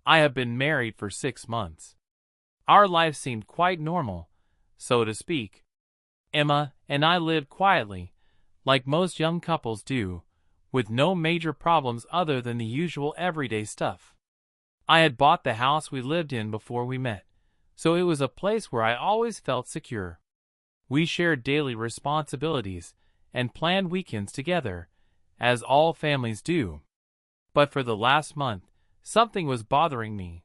I have been married for 6 months. Our life seemed quite normal, so to speak. Emma and I lived quietly, like most young couples do, with no major problems other than the usual everyday stuff. I had bought the house we lived in before we met, so it was a place where I always felt secure. We shared daily responsibilities and planned weekends together, as all families do. But for the last month, something was bothering me.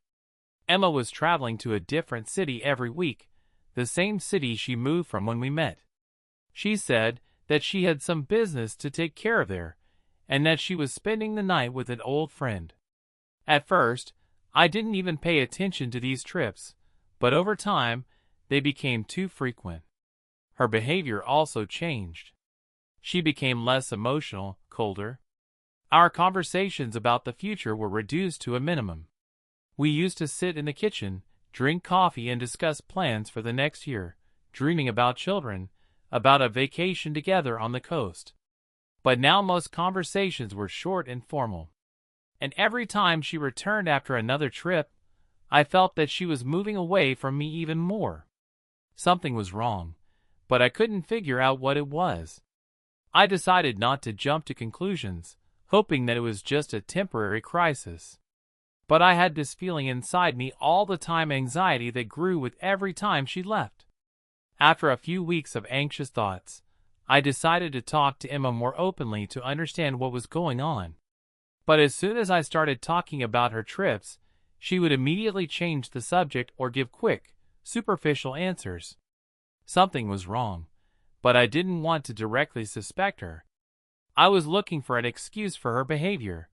Emma was traveling to a different city every week, the same city she moved from when we met. She said that she had some business to take care of there, and that she was spending the night with an old friend. At first, I didn't even pay attention to these trips, but over time, they became too frequent. Her behavior also changed. She became less emotional, colder. Our conversations about the future were reduced to a minimum. We used to sit in the kitchen, drink coffee and discuss plans for the next year, dreaming about children, about a vacation together on the coast. But now most conversations were short and formal. And every time she returned after another trip, I felt that she was moving away from me even more. Something was wrong, but I couldn't figure out what it was. I decided not to jump to conclusions, hoping that it was just a temporary crisis. But I had this feeling inside me all the time, anxiety that grew with every time she left. After a few weeks of anxious thoughts, I decided to talk to Emma more openly to understand what was going on. But as soon as I started talking about her trips, she would immediately change the subject or give quick, superficial answers. Something was wrong, but I didn't want to directly suspect her. I was looking for an excuse for her behavior,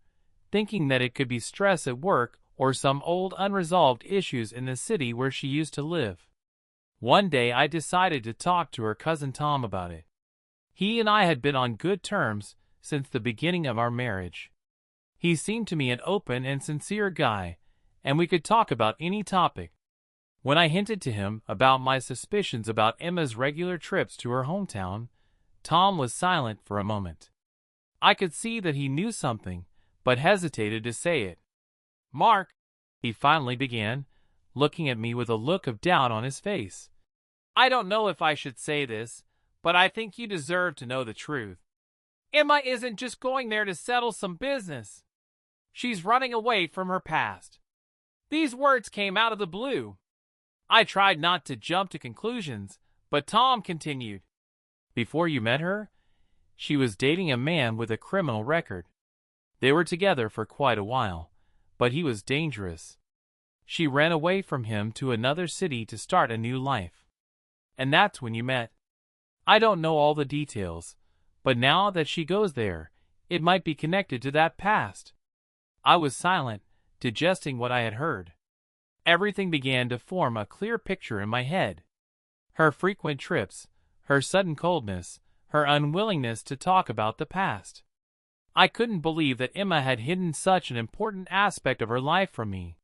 thinking that it could be stress at work or some old unresolved issues in the city where she used to live. One day I decided to talk to her cousin Tom about it. He and I had been on good terms since the beginning of our marriage. He seemed to me an open and sincere guy, and we could talk about any topic. When I hinted to him about my suspicions about Emma's regular trips to her hometown, Tom was silent for a moment. I could see that he knew something, but hesitated to say it. "Mark," he finally began, looking at me with a look of doubt on his face. "I don't know if I should say this, but I think you deserve to know the truth. Emma isn't just going there to settle some business. She's running away from her past." These words came out of the blue. I tried not to jump to conclusions, but Tom continued. "Before you met her, she was dating a man with a criminal record. They were together for quite a while, but he was dangerous. She ran away from him to another city to start a new life. And that's when you met. I don't know all the details, but now that she goes there, it might be connected to that past." I was silent, digesting what I had heard. Everything began to form a clear picture in my head. Her frequent trips, her sudden coldness, her unwillingness to talk about the past. I couldn't believe that Emma had hidden such an important aspect of her life from me.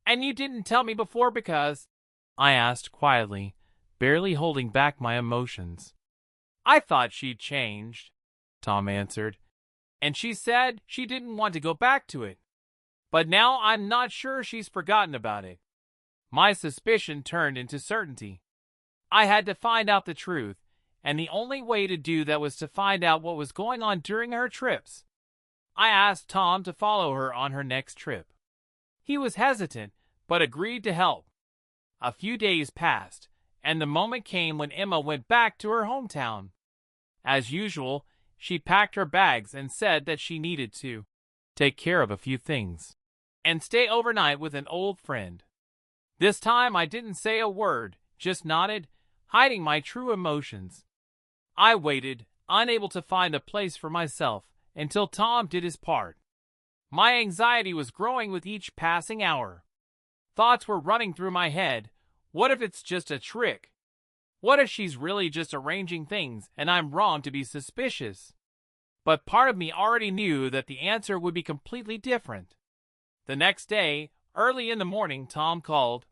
"And you didn't tell me before because?" I asked quietly, barely holding back my emotions. "I thought she'd changed," Tom answered, "and she said she didn't want to go back to it. But now I'm not sure she's forgotten about it." My suspicion turned into certainty. I had to find out the truth, and the only way to do that was to find out what was going on during her trips. I asked Tom to follow her on her next trip. He was hesitant, but agreed to help. A few days passed, and the moment came when Emma went back to her hometown. As usual, she packed her bags and said that she needed to take care of a few things and stay overnight with an old friend. This time I didn't say a word, just nodded, hiding my true emotions. I waited, unable to find a place for myself, until Tom did his part. My anxiety was growing with each passing hour. Thoughts were running through my head. What if it's just a trick? What if she's really just arranging things and I'm wrong to be suspicious? But part of me already knew that the answer would be completely different. The next day, early in the morning, Tom called.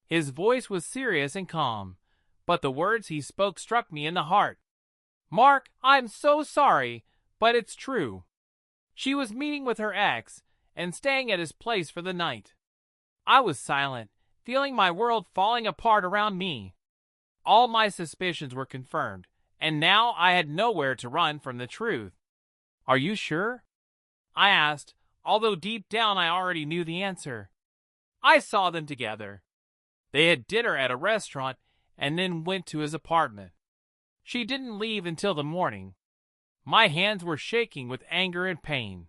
His voice was serious and calm, but the words he spoke struck me in the heart. "Mark, I'm so sorry, but it's true. She was meeting with her ex and staying at his place for the night. I was silent, feeling my world falling apart around me. All my suspicions were confirmed, and now I had nowhere to run from the truth. "Are you sure?" I asked, although deep down I already knew the answer. I saw them together. They had dinner at a restaurant and then went to his apartment. She didn't leave until the morning. My hands were shaking with anger and pain.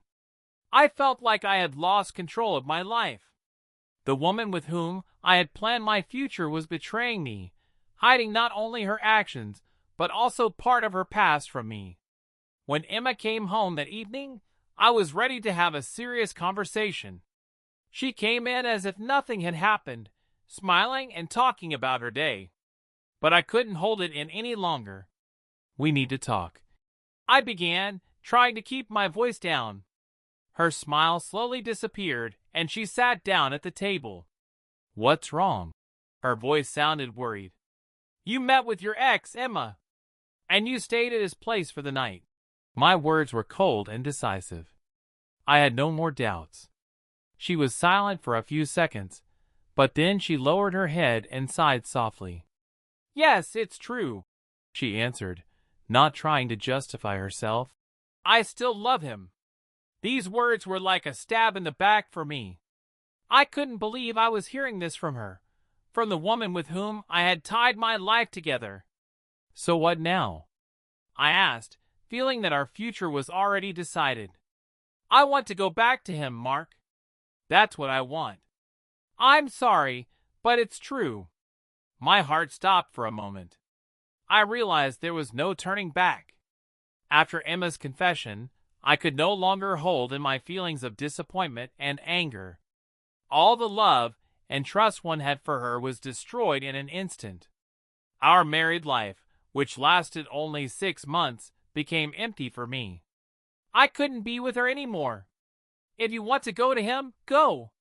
I felt like I had lost control of my life. The woman with whom I had planned my future was betraying me, hiding not only her actions, but also part of her past from me. When Emma came home that evening, I was ready to have a serious conversation. She came in as if nothing had happened, smiling and talking about her day. But I couldn't hold it in any longer. "We need to talk," I began, trying to keep my voice down. Her smile slowly disappeared, and she sat down at the table. "What's wrong?" Her voice sounded worried. "You met with your ex, Emma, and you stayed at his place for the night." My words were cold and decisive. I had no more doubts. She was silent for a few seconds, but then she lowered her head and sighed softly. "Yes, it's true," she answered, not trying to justify herself. "I still love him." These words were like a stab in the back for me. I couldn't believe I was hearing this from her, from the woman with whom I had tied my life together. "So what now?" I asked, feeling that our future was already decided. "I want to go back to him, Mark. That's what I want. I'm sorry, but it's true." My heart stopped for a moment. I realized there was no turning back. After Emma's confession, I could no longer hold in my feelings of disappointment and anger. All the love and trust one had for her was destroyed in an instant. Our married life, which lasted only 6 months, became empty for me. I couldn't be with her anymore. "If you want to go to him, go.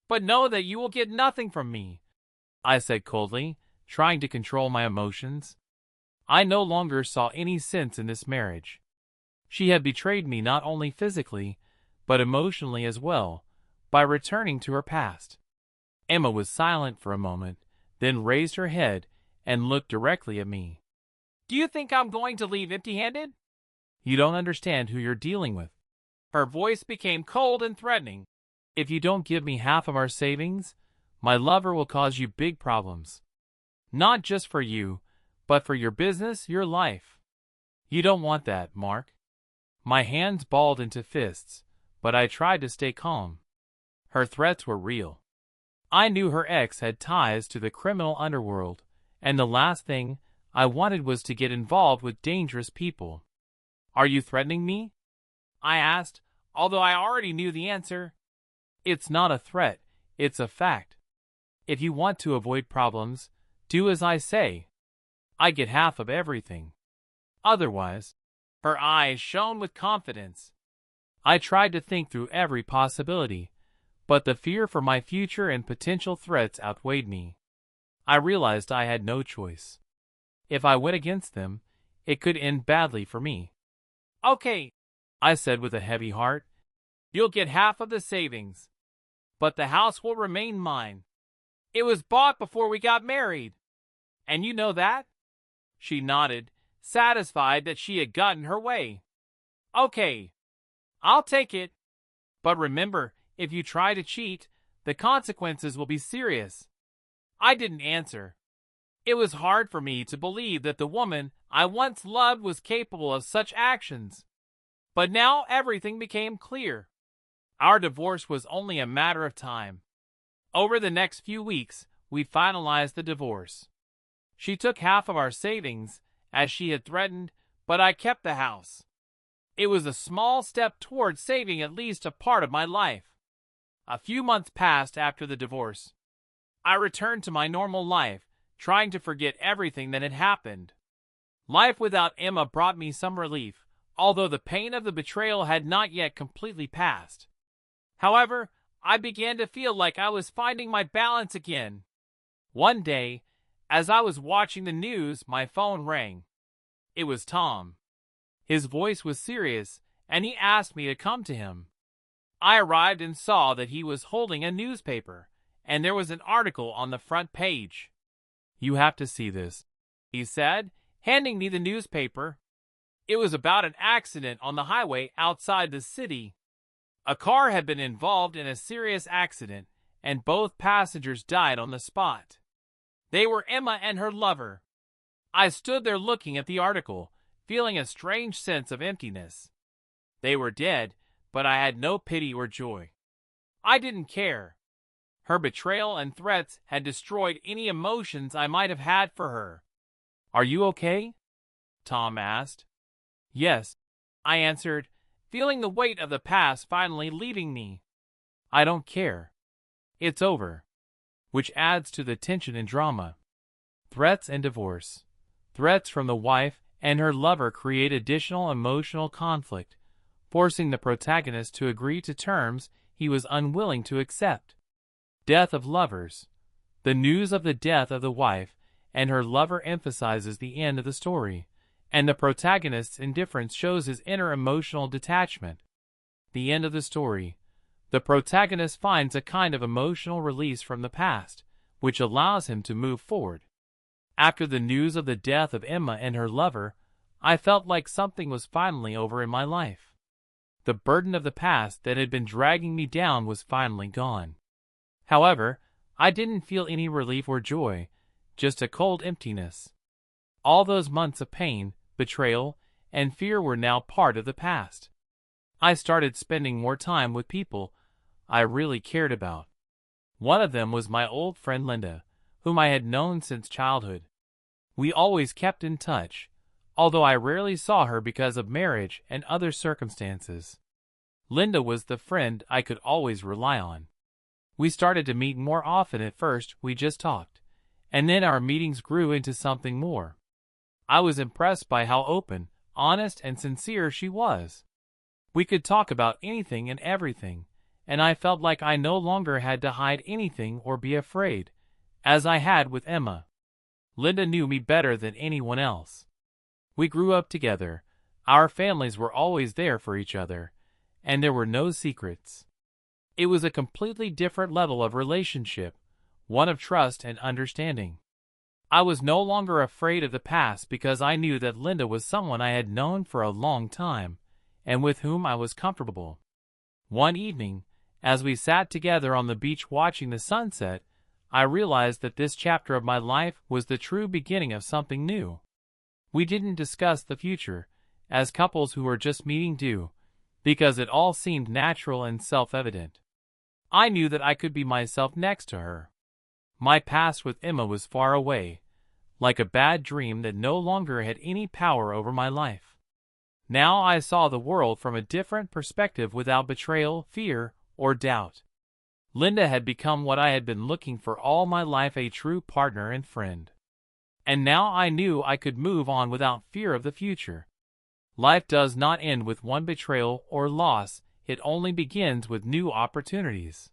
But know that you will get nothing from me," I said coldly, trying to control my emotions. I no longer saw any sense in this marriage. She had betrayed me not only physically, but emotionally as well, by returning to her past. Emma was silent for a moment, then raised her head and looked directly at me. "Do you think I'm going to leave empty-handed?" "You don't understand who you're dealing with." Her voice became cold and threatening. "If you don't give me half of our savings, my lover will cause you big problems. Not just for you, but for your business, your life. You don't want that, Mark." My hands balled into fists, but I tried to stay calm. Her threats were real. I knew her ex had ties to the criminal underworld, and the last thing I wanted was to get involved with dangerous people. "Are you threatening me?" I asked, although I already knew the answer. "It's not a threat, it's a fact. If you want to avoid problems, do as I say. I get half of everything. Otherwise—" Her eyes shone with confidence. I tried to think through every possibility, but the fear for my future and potential threats outweighed me. I realized I had no choice. If I went against them, it could end badly for me. "Okay," I said with a heavy heart. "You'll get half of the savings, but the house will remain mine. It was bought before we got married. And you know that?" She nodded, satisfied that she had gotten her way. "Okay, I'll take it. But remember, if you try to cheat, the consequences will be serious." I didn't answer. It was hard for me to believe that the woman I once loved was capable of such actions. But now everything became clear. Our divorce was only a matter of time. Over the next few weeks, we finalized the divorce. She took half of our savings, as she had threatened, but I kept the house. It was a small step toward saving at least a part of my life. A few months passed after the divorce. I returned to my normal life, trying to forget everything that had happened. Life without Emma brought me some relief, although the pain of the betrayal had not yet completely passed. However, I began to feel like I was finding my balance again. One day, as I was watching the news, my phone rang. It was Tom. His voice was serious, and he asked me to come to him. I arrived and saw that he was holding a newspaper, and there was an article on the front page. "You have to see this," he said, handing me the newspaper. It was about an accident on the highway outside the city. A car had been involved in a serious accident, and both passengers died on the spot. They were Emma and her lover. I stood there looking at the article, feeling a strange sense of emptiness. They were dead, but I had no pity or joy. I didn't care. Her betrayal and threats had destroyed any emotions I might have had for her. "Are you okay?" Tom asked. "Yes," I answered, feeling the weight of the past finally leaving me. "I don't care. It's over," which adds to the tension and drama. Threats and divorce. Threats from the wife and her lover create additional emotional conflict, forcing the protagonist to agree to terms he was unwilling to accept. Death of lovers. The news of the death of the wife and her lover emphasizes the end of the story, and the protagonist's indifference shows his inner emotional detachment. The end of the story. The protagonist finds a kind of emotional release from the past, which allows him to move forward. After the news of the death of Emma and her lover, I felt like something was finally over in my life. The burden of the past that had been dragging me down was finally gone. However, I didn't feel any relief or joy, just a cold emptiness. All those months of pain, betrayal, and fear were now part of the past. I started spending more time with people I really cared about. One of them was my old friend Linda, whom I had known since childhood. We always kept in touch, although I rarely saw her because of marriage and other circumstances. Linda was the friend I could always rely on. We started to meet more often. At first we just talked, and then our meetings grew into something more. I was impressed by how open, honest, and sincere she was. We could talk about anything and everything, and I felt like I no longer had to hide anything or be afraid, as I had with Emma. Linda knew me better than anyone else. We grew up together, our families were always there for each other, and there were no secrets. It was a completely different level of relationship, one of trust and understanding. I was no longer afraid of the past because I knew that Linda was someone I had known for a long time, and with whom I was comfortable. One evening, as we sat together on the beach watching the sunset, I realized that this chapter of my life was the true beginning of something new. We didn't discuss the future, as couples who were just meeting do, because it all seemed natural and self-evident. I knew that I could be myself next to her. My past with Emma was far away, like a bad dream that no longer had any power over my life. Now I saw the world from a different perspective without betrayal, fear, or doubt. Linda had become what I had been looking for all my life, a true partner and friend. And now I knew I could move on without fear of the future. Life does not end with one betrayal or loss, it only begins with new opportunities.